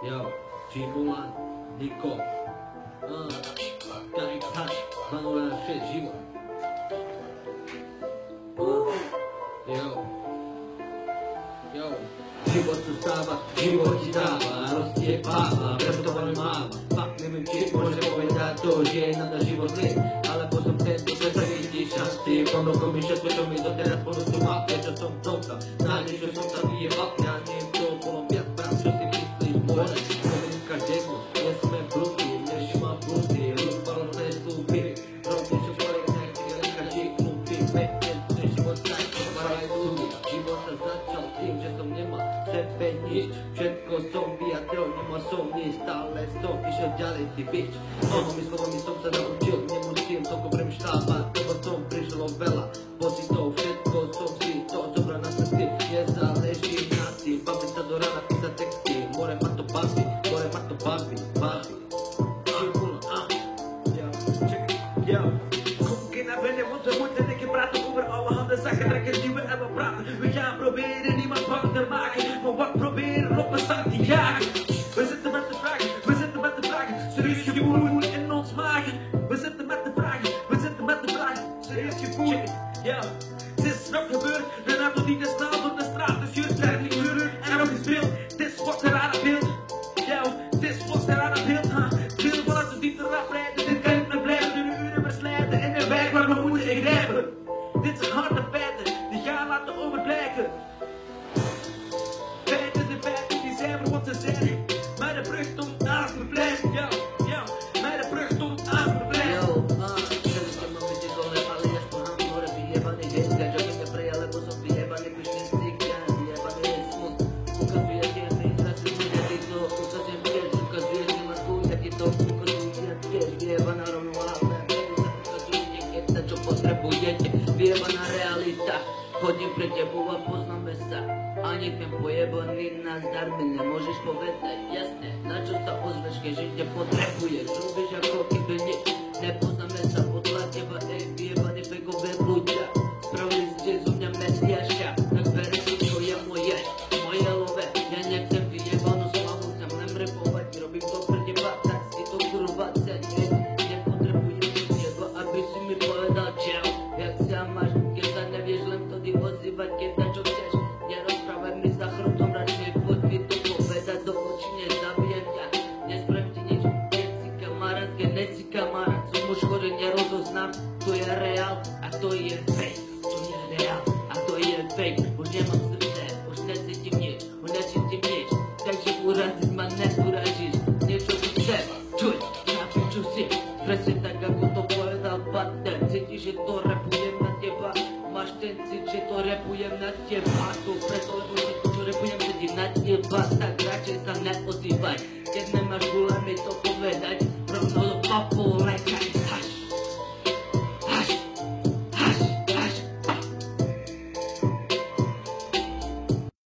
Yo, G1, Niko, Karik Touch, Manuel Shit, G1. Život se stáva, život ti dáva, roztiepáva, preto to veľmi máva. Fakt neviem, či môže povedať to, že je nada život zlý, alebo som tento, že sa vidíš šanci. Ponúkol mi všetko, čo mi doteraz ponúkol má, prečo som tomka. Nádej, že som sa vyjebal, ja neviem, to bolo viac práv, čo si myslíš, môže. Poviem každému, nie sme blúdy, než ma blúdy, rúbalo sa je slúbili, robím čo človek nechci, len každý klúbí, pekne, že život sa aj ľudí. Život sa začal tým, že som nemal sebe nič, všetko som vyjadril, nemal som nič, stále som išiel ďalej, ty bitch. Mnohými slovami som sa naučil, nemusím toľko premýšľavať, lebo som prišlo veľa pocitov, všetko som si to zobral na srdci, nezáleží na tým, bavím sa do rána, písať texty, more ma to baví, baví. Zakken trekken die we hebben praten. We gaan proberen niemand bang te maken, maar wat proberen op een stad te jagen. We zitten met de vragen, serieus gevoel in ons magen. We zitten met de vragen, serieus gevoel. Ja, het is nog gebeurd, een auto die te snel door de straat is juist eigenlijk kleurig en nog gespeeld. Het is wat er aan het beeld. Ja, het is wat er aan het beeld. Veel van ons die te rap rijden, dit kan niet meer blijven. De uren verslijten in de weg waar we moeten ingrijpen. Dit zijn harde feiten, die gaan laten overblijken. Feiten, de feiten, die zijn voor wat ze zijn. Maar de brug tot naast me blijft, ja. Maar de brug tot naast me blijft. Vyjebaná realita, chodím pre tebou a poznáme sa. A nech mňa pojebaný nazdar mi nemôžeš povedať, jasne, na čo sa ozveš, keďže ťa potrebuješ. Robíš ako keby nič, nepoznáme sa podľa teba, vyjebaný fejkové ľudia. Spravili ste zo mňa mesiaša, tak beri si, čo je moje love. Ja nechcem vyjebanú slavu, chcem len repovať, robím to pre teba, tak si to kurva ceň. Nepotrebujem teba, aby si mi povedal čau. Jak sa máš, keď sa nevieš len vtedy ozývať, keď na čo chceš. Nerozprávaj mi za chrbtom, radšej poď mi to povedať do očí, nezabijem ťa. Nespravím ti nič, keď neci kamarát, som už chorý, nerozoznám, to je reál a to je fake. To je reál a to je fake. Už nemám srdce, už necítim nič, takže uraziť ma neuražíš. Niečo tu chcem, čuj, na piču si, presne tak ako to povedal partner. Cítiš, že to repujem na teba, máš ten cít, že to repujem na teba. To preto, lebo si to repujem, sedím na teba, tak radšej sa neozývaj. Keď